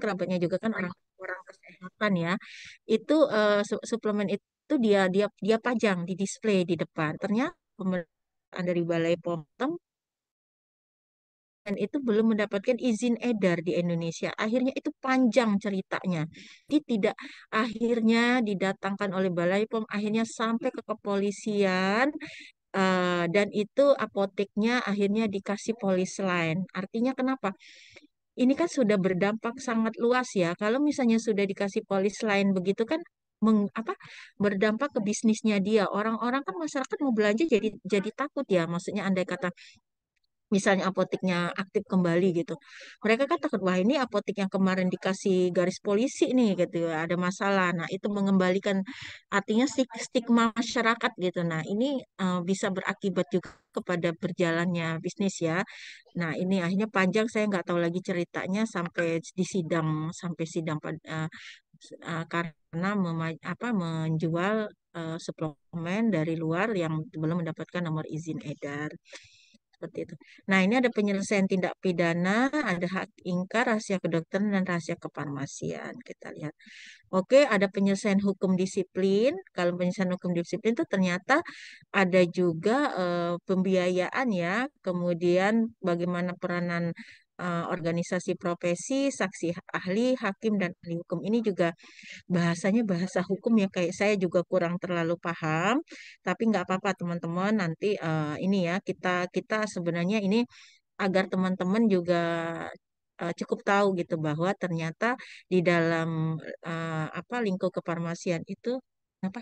kerabatnya juga kan orang orang kesehatan ya. Itu suplemen itu dia pajang di display di depan. Ternyata pemeriksaan dari Balai POM dan itu belum mendapatkan izin edar di Indonesia. Akhirnya itu panjang ceritanya. Jadi tidak akhirnya didatangkan oleh Balai POM, akhirnya sampai ke kepolisian dan itu apoteknya akhirnya dikasih polis lain. Artinya kenapa? Ini kan sudah berdampak sangat luas ya. Kalau misalnya sudah dikasih polis lain begitu kan berdampak ke bisnisnya dia. Orang-orang kan masyarakat mau belanja jadi takut ya. Maksudnya andai kata misalnya apoteknya aktif kembali gitu. Mereka kan takut, wah ini apotek yang kemarin dikasih garis polisi nih gitu, ada masalah. Nah, itu mengembalikan artinya stigma masyarakat gitu. Nah, ini bisa berakibat juga kepada berjalannya bisnis ya. Nah, ini akhirnya panjang saya nggak tahu lagi ceritanya sampai di sidang karena menjual suplemen dari luar yang belum mendapatkan nomor izin edar. Seperti itu. Nah, ini ada penyelesaian tindak pidana, ada hak ingkar, rahasia kedokteran, dan rahasia kefarmasian. Kita lihat. Oke, ada penyelesaian hukum disiplin. Kalau penyelesaian hukum disiplin itu ternyata ada juga pembiayaan ya, kemudian bagaimana peranan organisasi profesi, saksi ahli, hakim, dan ahli hukum. Ini juga bahasanya bahasa hukum ya, kayak saya juga kurang terlalu paham, tapi nggak apa-apa teman-teman, nanti ini ya kita kita sebenarnya ini agar teman-teman juga cukup tahu gitu bahwa ternyata di dalam lingkup kefarmasian itu apa?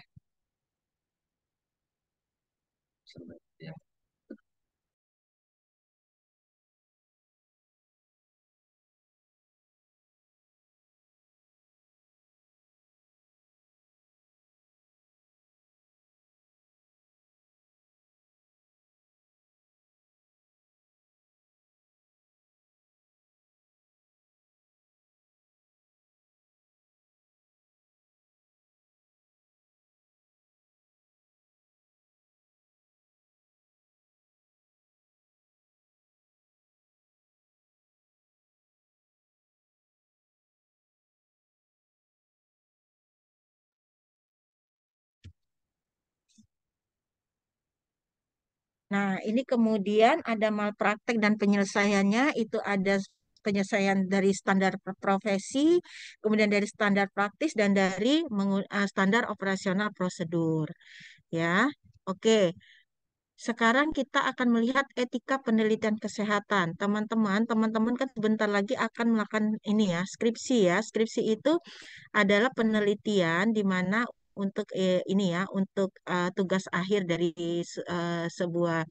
Nah, ini kemudian ada malpraktek dan penyelesaiannya, itu ada penyelesaian dari standar profesi, kemudian dari standar praktis, dan dari standar operasional prosedur. Ya, oke. Sekarang kita akan melihat etika penelitian kesehatan. Teman-teman kan sebentar lagi akan melakukan ini ya, skripsi ya. Skripsi itu adalah penelitian di mana untuk ini ya, untuk tugas akhir dari sebuah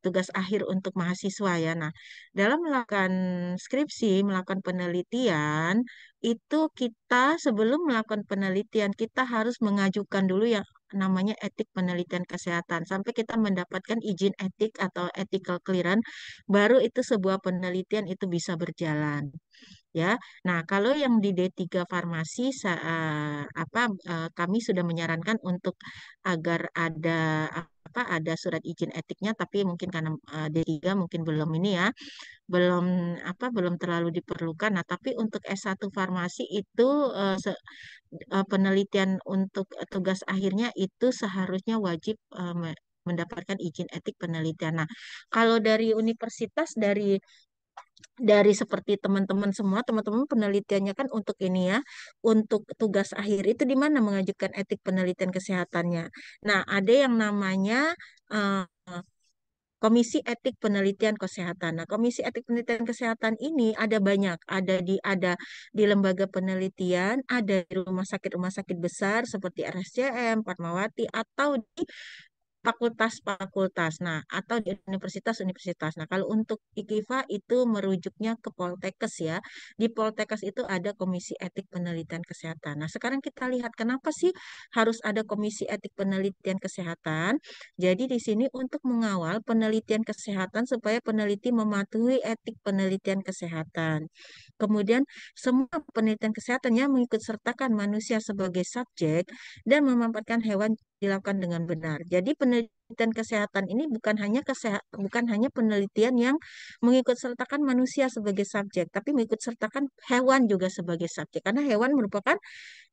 tugas akhir untuk mahasiswa ya. Nah, dalam melakukan skripsi, melakukan penelitian, itu kita sebelum melakukan penelitian, kita harus mengajukan dulu yang namanya etik penelitian kesehatan. Sampai kita mendapatkan izin etik atau ethical clearance, baru itu sebuah penelitian itu bisa berjalan ya. Nah, kalau yang di D3 farmasi kami sudah menyarankan untuk agar ada surat izin etiknya, tapi mungkin karena D3 mungkin belum ini ya, belum belum terlalu diperlukan. Nah, tapi untuk S1 farmasi itu penelitian untuk tugas akhirnya itu seharusnya wajib mendapatkan izin etik penelitian. Nah, kalau dari universitas dari seperti teman-teman semua, teman-teman penelitiannya kan untuk ini ya, untuk tugas akhir itu di mana mengajukan etik penelitian kesehatannya. Nah, ada yang namanya eh, Komisi Etik Penelitian Kesehatan. Nah, Komisi Etik Penelitian Kesehatan ini ada banyak, ada di lembaga penelitian, ada di rumah sakit besar seperti RSCM, Fatmawati, atau di fakultas-fakultas. Nah, atau di universitas-universitas. Nah, kalau untuk IKIFA itu merujuknya ke Poltekkes ya. Di Poltekkes itu ada Komisi Etik Penelitian Kesehatan. Nah, sekarang kita lihat kenapa sih harus ada Komisi Etik Penelitian Kesehatan. Jadi di sini untuk mengawal penelitian kesehatan supaya peneliti mematuhi etik penelitian kesehatan. Kemudian semua penelitian kesehatan yang mengikut sertakan manusia sebagai subjek dan memampatkan hewan dilakukan dengan benar. Jadi penelitian kesehatan ini bukan hanya penelitian yang mengikut sertakan manusia sebagai subjek, tapi mengikut sertakan hewan juga sebagai subjek karena hewan merupakan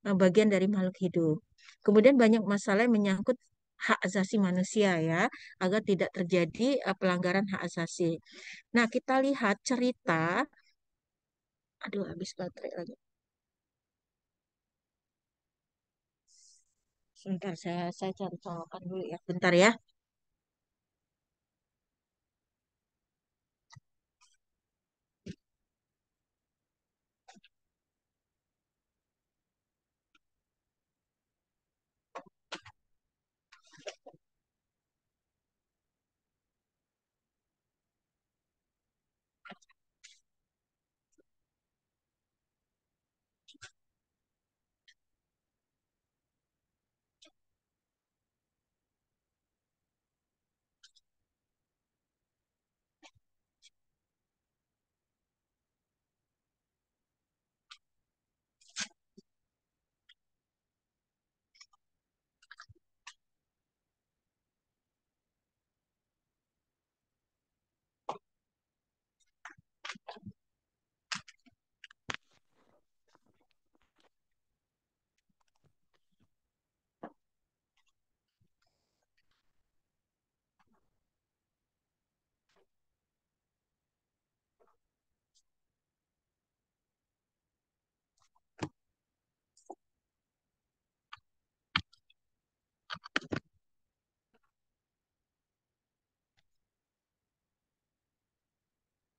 bagian dari makhluk hidup. Kemudian banyak masalah yang menyangkut hak asasi manusia ya, agar tidak terjadi pelanggaran hak asasi. Nah, kita lihat cerita, aduh habis baterai lagi. Sebentar, saya cari colokan dulu ya. Bentar ya.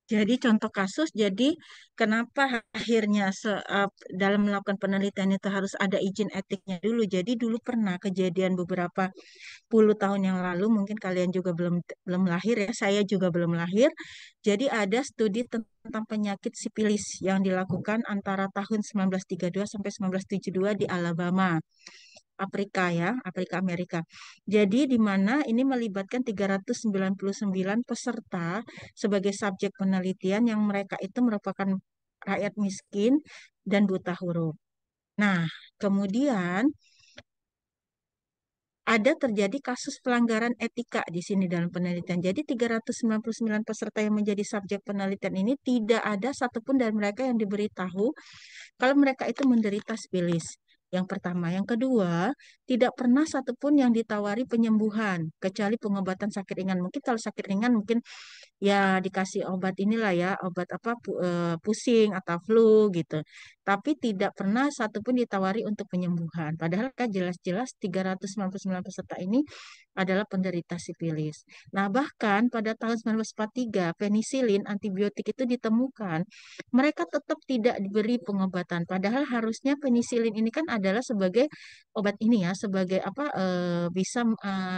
Jadi contoh kasus, jadi kenapa akhirnya dalam melakukan penelitian itu harus ada izin etiknya dulu. Jadi dulu pernah kejadian beberapa puluh tahun yang lalu, mungkin kalian juga belum belum lahir ya, saya juga belum lahir. Jadi ada studi tentang penyakit sipilis yang dilakukan antara tahun 1932 sampai 1972 di Alabama. Afrika ya, Afrika Amerika. Jadi di mana ini melibatkan 399 peserta sebagai subjek penelitian yang mereka itu merupakan rakyat miskin dan buta huruf. Nah, kemudian ada terjadi kasus pelanggaran etika di sini dalam penelitian. Jadi 399 peserta yang menjadi subjek penelitian ini tidak ada satupun dari mereka yang diberitahu kalau mereka itu menderita spilis. Yang pertama, yang kedua, tidak pernah satupun yang ditawari penyembuhan kecuali pengobatan sakit ringan. Mungkin kalau sakit ringan mungkin ya dikasih obat inilah ya, obat apa pusing atau flu gitu. Tapi tidak pernah satupun ditawari untuk penyembuhan. Padahal kan jelas-jelas 399 peserta ini adalah penderita sifilis. Nah, bahkan pada tahun 1943 penisilin antibiotik itu ditemukan, mereka tetap tidak diberi pengobatan. Padahal harusnya penisilin ini kan adalah sebagai obat ini ya, sebagai apa bisa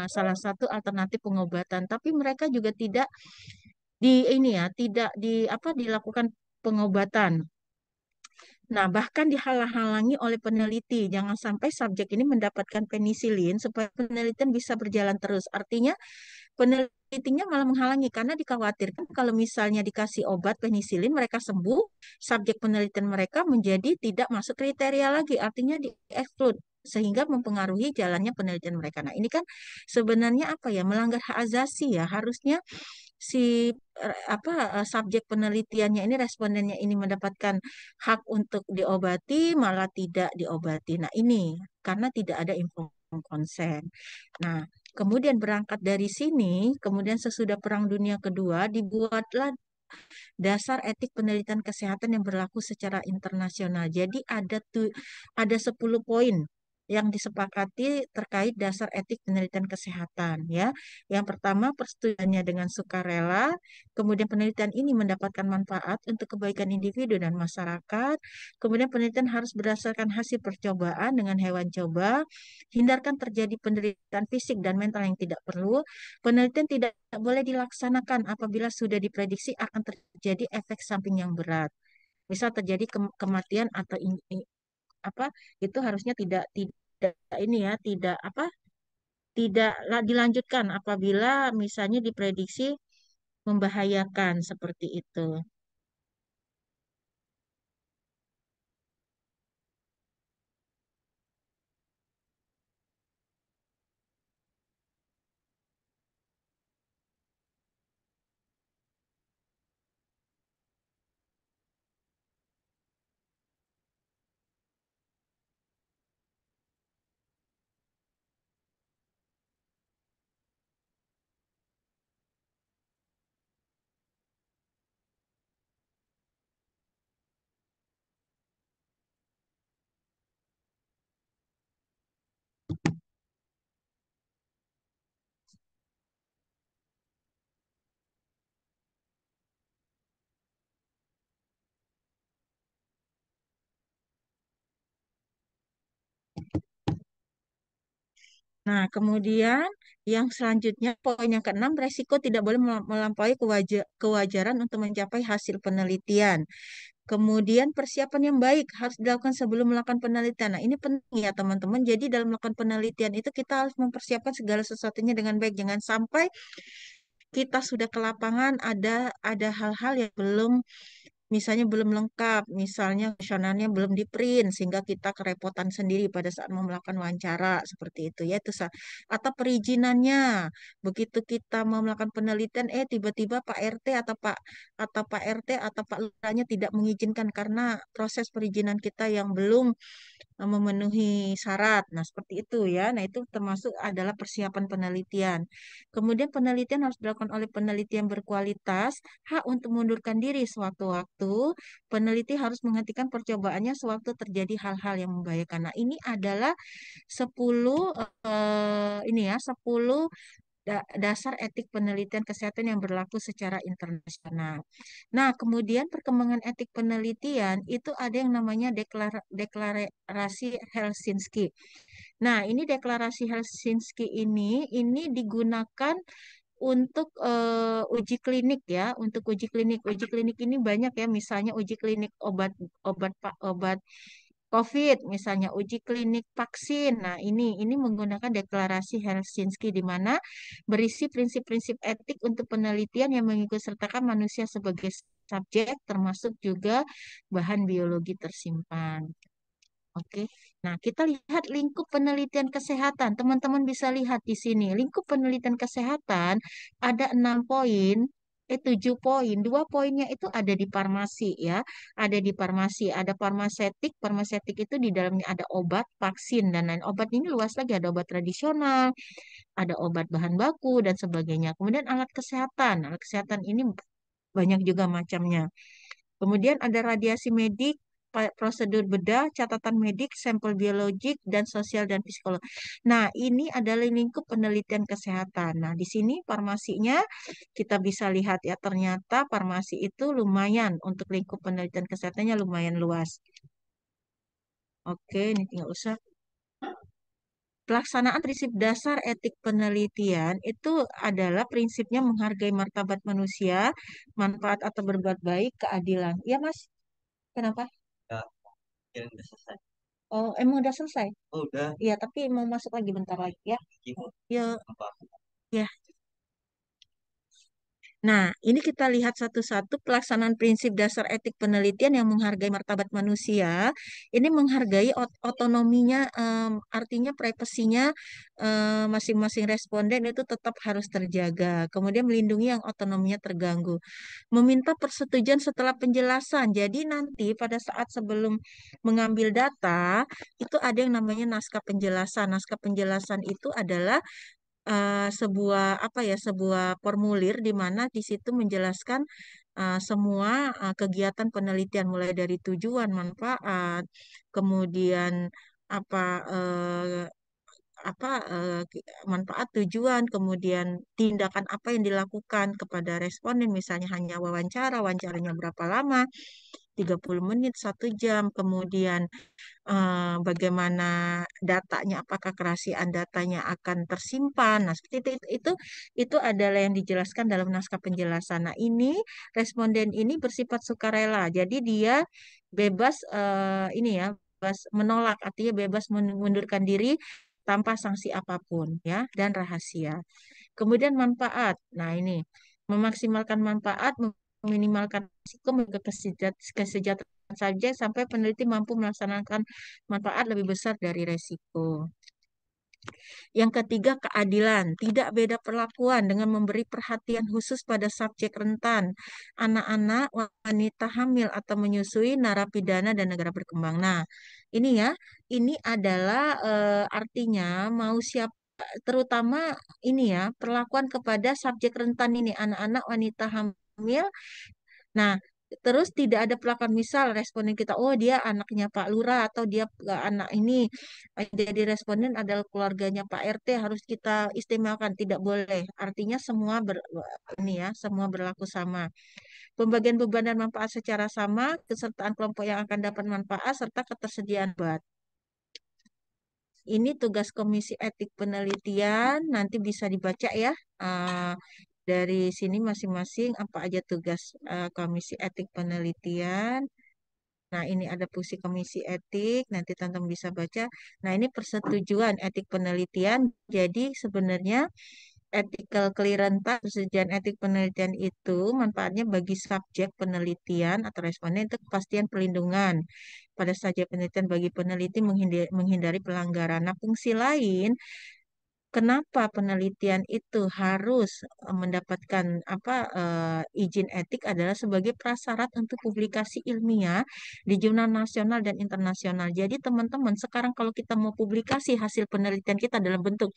salah satu alternatif pengobatan. Tapi mereka juga tidak di ini ya, tidak di apa dilakukan pengobatan. Nah, bahkan dihalang-halangi oleh peneliti. Jangan sampai subjek ini mendapatkan penisilin supaya penelitian bisa berjalan terus. Artinya penelitinya malah menghalangi karena dikhawatirkan kalau misalnya dikasih obat penisilin mereka sembuh, subjek penelitian mereka menjadi tidak masuk kriteria lagi, artinya di-exclude sehingga mempengaruhi jalannya penelitian mereka. Nah, ini kan sebenarnya apa ya? Melanggar hak asasi ya. Harusnya si subjek penelitiannya ini respondennya ini mendapatkan hak untuk diobati malah tidak diobati. Nah, ini karena tidak ada informed consent. Nah, kemudian berangkat dari sini, kemudian sesudah Perang Dunia Kedua dibuatlah dasar etik penelitian kesehatan yang berlaku secara internasional. Jadi ada 10 poin yang disepakati terkait dasar etik penelitian kesehatan ya. Yang pertama persetujuannya dengan sukarela, kemudian penelitian ini mendapatkan manfaat untuk kebaikan individu dan masyarakat. Kemudian penelitian harus berdasarkan hasil percobaan dengan hewan coba, hindarkan terjadi penderitaan fisik dan mental yang tidak perlu. Penelitian tidak boleh dilaksanakan apabila sudah diprediksi akan terjadi efek samping yang berat. Misal terjadi kematian atau apa itu harusnya tidak ini ya, tidak apa tidak dilanjutkan apabila misalnya diprediksi membahayakan seperti itu. Nah, kemudian yang selanjutnya, poin yang keenam, resiko tidak boleh melampaui kewajaran untuk mencapai hasil penelitian. Kemudian persiapan yang baik harus dilakukan sebelum melakukan penelitian. Nah, ini penting ya teman-teman. Jadi dalam melakukan penelitian itu kita harus mempersiapkan segala sesuatunya dengan baik. Jangan sampai kita sudah ke lapangan ada hal-hal yang belum, misalnya belum lengkap, misalnya kuesionernya belum di print sehingga kita kerepotan sendiri pada saat mau melakukan wawancara seperti itu ya itu atau perizinannya, begitu kita mau melakukan penelitian tiba-tiba Pak RT atau Pak RT atau Pak Lurahnya tidak mengizinkan karena proses perizinan kita yang belum memenuhi syarat. Nah, seperti itu ya. Nah, itu termasuk adalah persiapan penelitian. Kemudian penelitian harus dilakukan oleh peneliti yang berkualitas, hak untuk mengundurkan diri sewaktu-waktu. Peneliti harus menghentikan percobaannya sewaktu terjadi hal-hal yang membahayakan. Nah, ini adalah 10 ini ya, 10 dasar etik penelitian kesehatan yang berlaku secara internasional. Nah, kemudian perkembangan etik penelitian itu ada yang namanya deklarasi Helsinki. Nah, ini deklarasi Helsinki ini digunakan untuk uji klinik ya, untuk uji klinik. Uji klinik ini banyak ya, misalnya uji klinik obat COVID, misalnya uji klinik vaksin. Nah, ini menggunakan deklarasi Helsinki di mana berisi prinsip-prinsip etik untuk penelitian yang mengikut sertakan manusia sebagai subjek, termasuk juga bahan biologi tersimpan. Oke. Nah, kita lihat lingkup penelitian kesehatan. Teman-teman bisa lihat di sini. Lingkup penelitian kesehatan ada 6 poin, 7 poin. 2 poinnya itu ada di farmasi ya. Ada di farmasi. Ada farmasetik. Farmasetik itu di dalamnya ada obat, vaksin, dan lain. Obat ini luas lagi. Ada obat tradisional, ada obat bahan baku, dan sebagainya. Kemudian alat kesehatan. Alat kesehatan ini banyak juga macamnya. Kemudian ada radiasi medik, prosedur bedah, catatan medik, sampel biologik, dan sosial dan psikolog. Nah, ini adalah lingkup penelitian kesehatan. Nah, di sini farmasinya kita bisa lihat ya, ternyata farmasi itu lumayan untuk lingkup penelitian kesehatannya lumayan luas. Oke, ini tinggal usah. Pelaksanaan prinsip dasar etik penelitian itu adalah prinsipnya menghargai martabat manusia, manfaat atau berbuat baik, keadilan. Iya, Mas? Kenapa? Ya, kirain udah selesai. Oh, emang udah selesai? Oh, udah. Iya, tapi mau masuk lagi bentar lagi ya. Ya, ya. Nah, ini kita lihat satu-satu pelaksanaan prinsip dasar etik penelitian yang menghargai martabat manusia. Ini menghargai otonominya, artinya privasinya masing-masing responden itu tetap harus terjaga. Kemudian melindungi yang otonominya terganggu. Meminta persetujuan setelah penjelasan. Jadi nanti pada saat sebelum mengambil data, itu ada yang namanya naskah penjelasan. Naskah penjelasan itu adalah sebuah apa ya sebuah formulir di mana di situ menjelaskan semua kegiatan penelitian mulai dari tujuan, manfaat, kemudian apa apa manfaat, tujuan, kemudian tindakan apa yang dilakukan kepada responden, misalnya hanya wawancaranya berapa lama, 30 menit, 1 jam, kemudian bagaimana datanya, apakah kerahasiaan datanya akan tersimpan. Nah, seperti itu adalah yang dijelaskan dalam naskah penjelasan. Nah, ini responden ini bersifat sukarela. Jadi dia bebas ini ya, bebas menolak, artinya bebas mengundurkan diri tanpa sanksi apapun ya dan rahasia. Kemudian manfaat. Nah, ini memaksimalkan manfaat, meminimalkan risiko, menjaga kesejahteraan subjek sampai peneliti mampu melaksanakan manfaat lebih besar dari resiko. Yang ketiga, keadilan. Tidak beda perlakuan dengan memberi perhatian khusus pada subjek rentan, anak-anak, wanita hamil atau menyusui, narapidana, dan negara berkembang. Nah, ini ya, ini adalah artinya mau siapa, terutama ini ya, perlakuan kepada subjek rentan ini, anak-anak, wanita hamil. Nah, terus tidak ada perlakuan, misal responden kita, oh dia anaknya Pak Lurah atau dia anak ini, jadi responden adalah keluarganya Pak RT, harus kita istimewakan, tidak boleh. Artinya semua ini ya, semua berlaku sama. Pembagian beban dan manfaat secara sama, kesertaan kelompok yang akan dapat manfaat serta ketersediaan obat. ini tugas Komisi Etik Penelitian, nanti bisa dibaca ya. eh, dari sini masing-masing apa aja tugas Komisi Etik Penelitian. Nah, ini ada fungsi komisi etik, nanti teman bisa baca. Nah, ini persetujuan etik penelitian. Jadi sebenarnya ethical clearance, persetujuan etik penelitian itu manfaatnya bagi subjek penelitian atau responden itu kepastian perlindungan pada saja penelitian bagi peneliti menghindari pelanggaran. Nah, fungsi lain kenapa penelitian itu harus mendapatkan izin etik adalah sebagai prasyarat untuk publikasi ilmiah di jurnal nasional dan internasional. Jadi teman-teman, sekarang kalau kita mau publikasi hasil penelitian kita dalam bentuk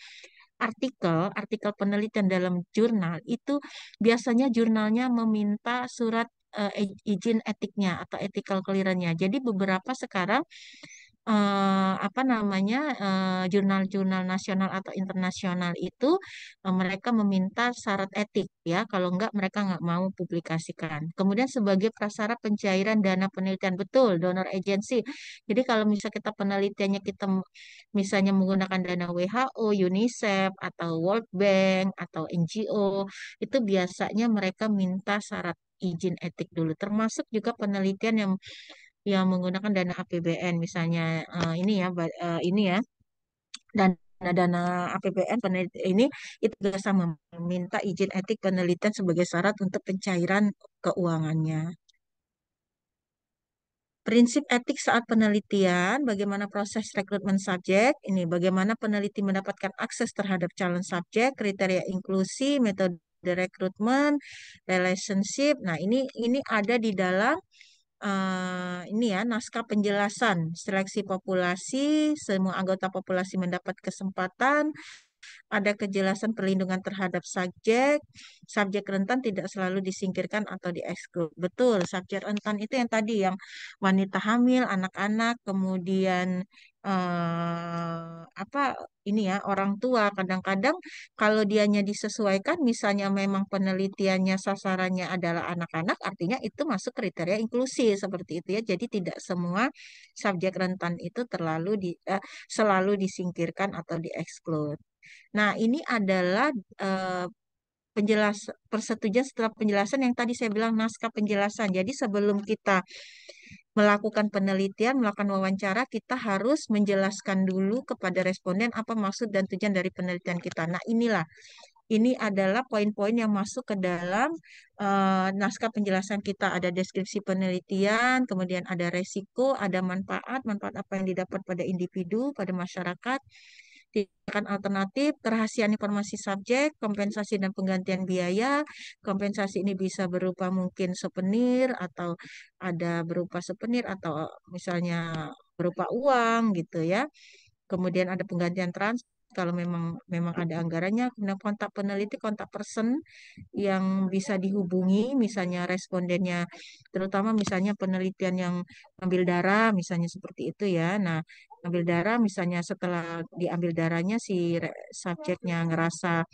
artikel penelitian dalam jurnal itu biasanya jurnalnya meminta surat izin etiknya atau ethical clearance-nya. Jadi beberapa sekarang apa namanya jurnal-jurnal nasional atau internasional itu mereka meminta syarat etik ya, kalau enggak mereka nggak mau publikasikan. Kemudian sebagai prasyarat pencairan dana penelitian betul donor agency. Jadi kalau misalnya kita penelitiannya kita misalnya menggunakan dana WHO, UNICEF atau World Bank atau NGO itu biasanya mereka minta syarat izin etik dulu, termasuk juga penelitian yang menggunakan dana APBN misalnya ini ya dana APBN penelitian ini itu juga sama meminta izin etik penelitian sebagai syarat untuk pencairan keuangannya. Prinsip etik saat penelitian, bagaimana proses rekrutmen subjek, ini bagaimana peneliti mendapatkan akses terhadap calon subjek, kriteria inklusi, metode rekrutmen, relationship. Nah, ini ada di dalam ini ya naskah penjelasan seleksi populasi, semua anggota populasi mendapat kesempatan, ada kejelasan perlindungan terhadap subjek, subjek rentan tidak selalu disingkirkan atau dieksklud. Betul, subjek rentan itu yang tadi yang wanita hamil, anak-anak, kemudian apa ini ya orang tua. Kadang-kadang kalau dianya disesuaikan, misalnya memang penelitiannya sasarannya adalah anak-anak, artinya itu masuk kriteria inklusi seperti itu ya. Jadi tidak semua subjek rentan itu selalu disingkirkan atau dieksklud. Nah, ini adalah eh, persetujuan setelah penjelasan yang tadi saya bilang naskah penjelasan. Jadi sebelum kita melakukan penelitian, melakukan wawancara, kita harus menjelaskan dulu kepada responden apa maksud dan tujuan dari penelitian kita. Nah, ini adalah poin-poin yang masuk ke dalam naskah penjelasan kita. Ada deskripsi penelitian, kemudian ada resiko, ada manfaat, manfaat apa yang didapat pada individu, pada masyarakat, tindakan alternatif, kerahasiaan informasi subjek, kompensasi dan penggantian biaya. Kompensasi ini bisa berupa mungkin souvenir atau ada berupa souvenir atau misalnya berupa uang gitu ya. Kemudian ada penggantian trans kalau memang memang ada anggarannya. Kemudian kontak peneliti, kontak person yang bisa dihubungi, misalnya respondennya, terutama misalnya penelitian yang ambil darah, misalnya seperti itu ya. Nah, ambil darah, misalnya setelah diambil darahnya si subjeknya ngerasa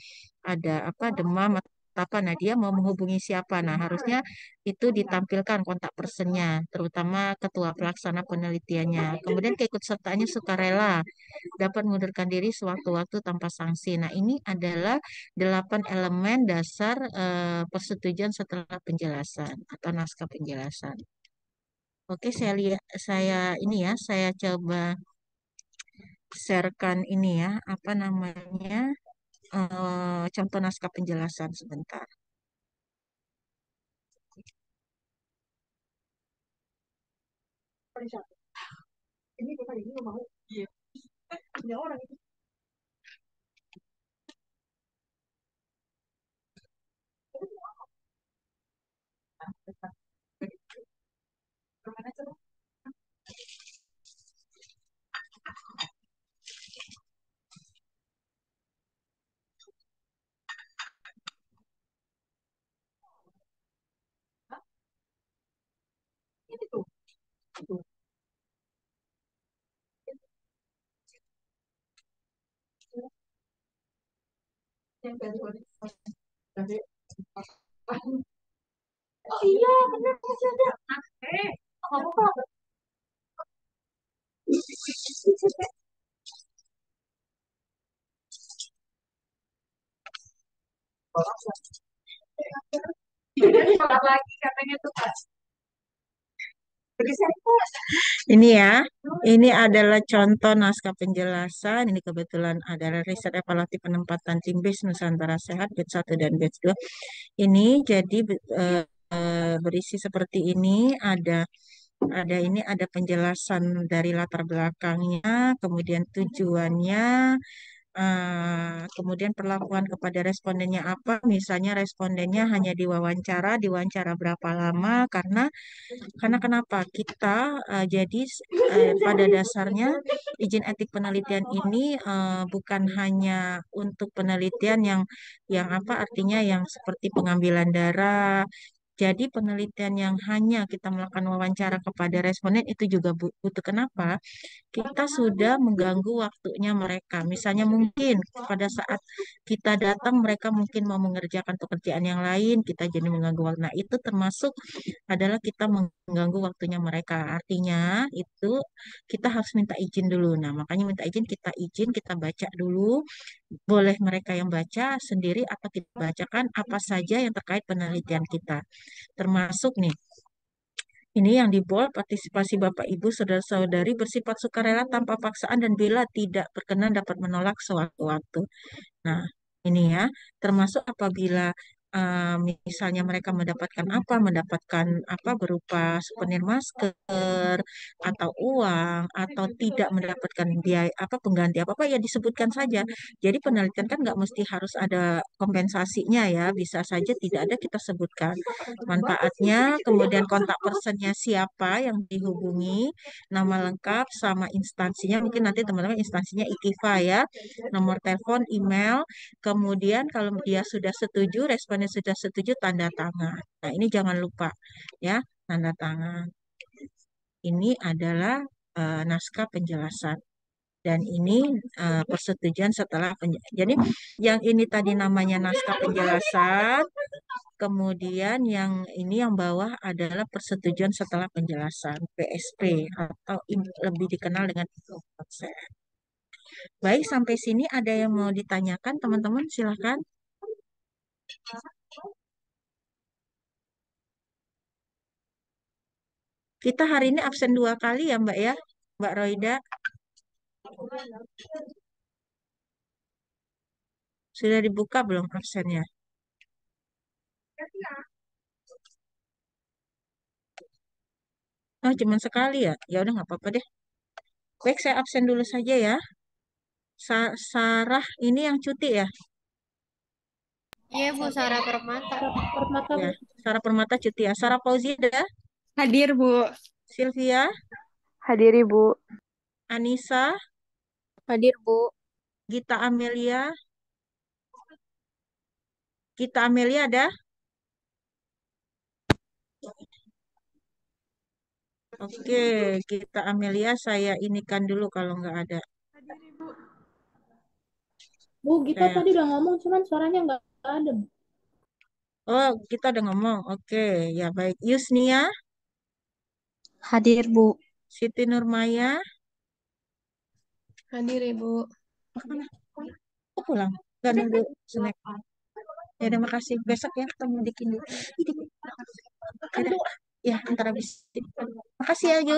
ada apa demam atau apa, nah dia mau menghubungi siapa. Nah, harusnya itu ditampilkan kontak personnya, terutama ketua pelaksana penelitiannya. Kemudian keikutsertaannya sukarela, dapat mengundurkan diri sewaktu-waktu tanpa sanksi. Nah, ini adalah 8 elemen dasar persetujuan setelah penjelasan atau naskah penjelasan. Oke, saya coba sharekan ini ya, apa namanya, contoh naskah penjelasan sebentar. Ini kita ini mau. Iya. Ada orang itu. Ini tuh. Tuh. Yang dari oh iya, benar masih ada. Apa? Ini ya, ini adalah contoh naskah penjelasan. Ini kebetulan adalah riset evaluasi penempatan tim BIS Nusantara Sehat batch 1 dan batch 2. Ini jadi berisi seperti ini, ada penjelasan dari latar belakangnya, kemudian tujuannya, kemudian perlakuan kepada respondennya apa, misalnya respondennya hanya diwawancara berapa lama, karena kenapa kita jadi pada dasarnya izin etik penelitian ini bukan hanya untuk penelitian yang apa artinya yang seperti pengambilan darah. Jadi penelitian yang hanya kita melakukan wawancara kepada responden itu juga butuh. Kenapa? Kita sudah mengganggu waktunya mereka. Misalnya mungkin pada saat kita datang mereka mungkin mau mengerjakan pekerjaan yang lain, kita jadi mengganggu waktu. Nah, itu termasuk adalah kita mengganggu waktunya mereka. Artinya itu kita harus minta izin dulu. Nah, makanya minta izin, kita baca dulu. Boleh mereka yang baca sendiri atau kita bacakan apa saja yang terkait penelitian kita. Termasuk nih, ini yang di bold, partisipasi Bapak Ibu saudara-saudari bersifat sukarela tanpa paksaan dan bila tidak berkenan dapat menolak sewaktu-waktu. Nah, ini ya, termasuk apabila misalnya mereka mendapatkan apa berupa souvenir masker atau uang atau tidak mendapatkan biaya apa pengganti apa apa ya disebutkan saja. Jadi penelitian kan nggak mesti harus ada kompensasinya ya, bisa saja tidak ada kita sebutkan manfaatnya, kemudian kontak personnya siapa yang dihubungi, nama lengkap sama instansinya. Mungkin nanti teman-teman instansinya IKIFA ya, nomor telepon, email, kemudian kalau dia sudah setuju, responnya sudah setuju, tanda tangan. Nah, ini jangan lupa ya, tanda tangan. Ini adalah naskah penjelasan. Dan ini persetujuan setelah jadi yang ini tadi namanya naskah penjelasan, kemudian yang ini yang bawah adalah persetujuan setelah penjelasan PSP atau lebih dikenal dengan konsep. Baik, sampai sini ada yang mau ditanyakan teman-teman? Silahkan. Kita hari ini absen 2 kali ya Mbak ya, Mbak Roida. Sudah dibuka belum absennya? Oh, cuma sekali ya? Ya udah nggak apa-apa deh. Baik, saya absen dulu saja ya. Sarah ini yang cuti ya? Iya Bu, Sarah Permata. Permata, Ya, Bu. Sarah Permata cuti ya. Sarah Fauzida, Hadir Bu. Sylvia, Hadir Ibu. Anissa, Hadir Bu. Gita Amelia. Gita Amelia ada? Oke, Gita Amelia saya inikan dulu kalau nggak ada. Hadir Ibu. Bu, kita Saya. tadi udah ngomong, cuman suaranya nggak ada, Bu. Oh, kita udah ngomong. Oke, ya baik. Yusnia, Hadir Bu. Siti Nurmaya. Hadir Ibu. Mana? Oh, pulang. Nggak nunggu snack. Ya, terima kasih. Besok ya ketemu di Kindi. Ih, Udah. Ya, ntar habis. Makasih ya, Yu.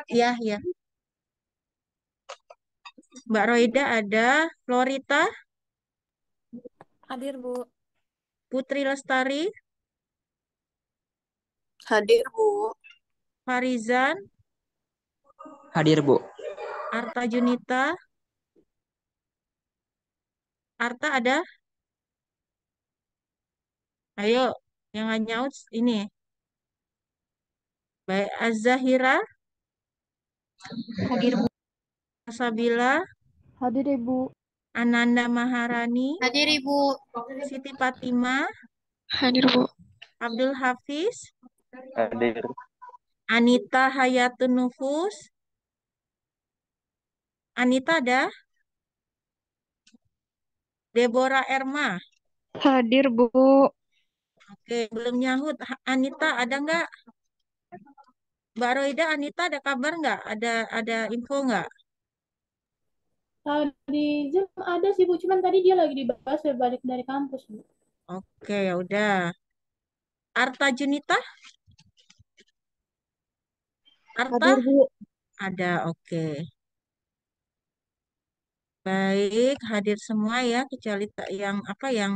Iya, iya. Mbak Roida ada, Florita, Hadir Bu. Putri Lestari, Hadir Bu. Farizan, Hadir, Bu. Arta Junita. Arta ada? Ayo, yang nggak nyaut ini. Baik, Azahira, Hadir Bu. Sabila, Hadir Ibu. Ananda Maharani, Hadir Ibu. Siti Fatima, Hadir Bu. Abdul Hafiz, Hadir. Anita Hayatun Nufus. Anita ada? Deborah Erma. Hadir Bu. Oke, belum nyahut. Anita ada nggak? Mbak Roida, Anita ada kabar nggak? Ada info nggak? Di Zoom ada sih, Bu. Cuman tadi dia lagi dibahas ya balik dari kampus, Bu. Oke, ya udah. Arta Junita, Arta Hadir, Bu. ada. Oke. Baik, hadir semua ya, kecuali yang apa yang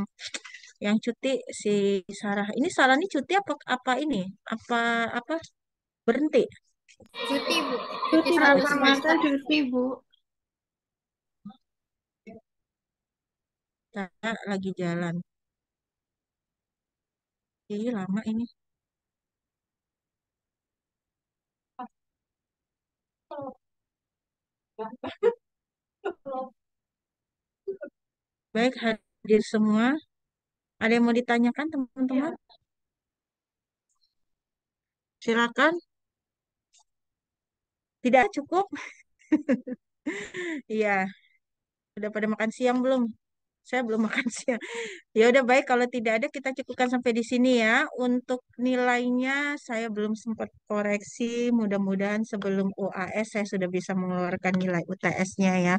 cuti si Sarah. Ini Sarah ini cuti apa ini? Apa apa berhenti? Cuti, Bu. Cuti Cuti, Bu. satu Permata semester. cuti, Bu. Kakak lagi jalan. Ih, lama ini. Baik, hadir semua. Ada yang mau ditanyakan, teman-teman? Silakan. Tidak cukup? Iya, udah pada makan siang belum? Saya belum makan siang. Ya udah baik kalau tidak ada kita cukupkan sampai di sini ya. Untuk nilainya saya belum sempat koreksi. Mudah-mudahan sebelum UAS saya sudah bisa mengeluarkan nilai UTS-nya ya.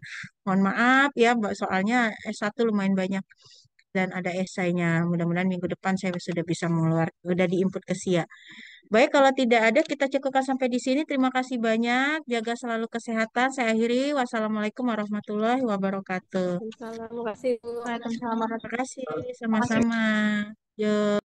Mohon maaf ya, Mbak, soalnya S1 lumayan banyak dan ada esainya. Mudah-mudahan minggu depan saya sudah bisa mengeluarkan, udah diinput ke SIA. Baik, kalau tidak ada kita cukupkan sampai di sini. Terima kasih banyak. Jaga selalu kesehatan. Saya akhiri. Wassalamualaikum warahmatullahi wabarakatuh. Terima kasih, Bu. Waalaikumsalam Terima kasih. warahmatullahi wabarakatuh. Sama-sama. Yo.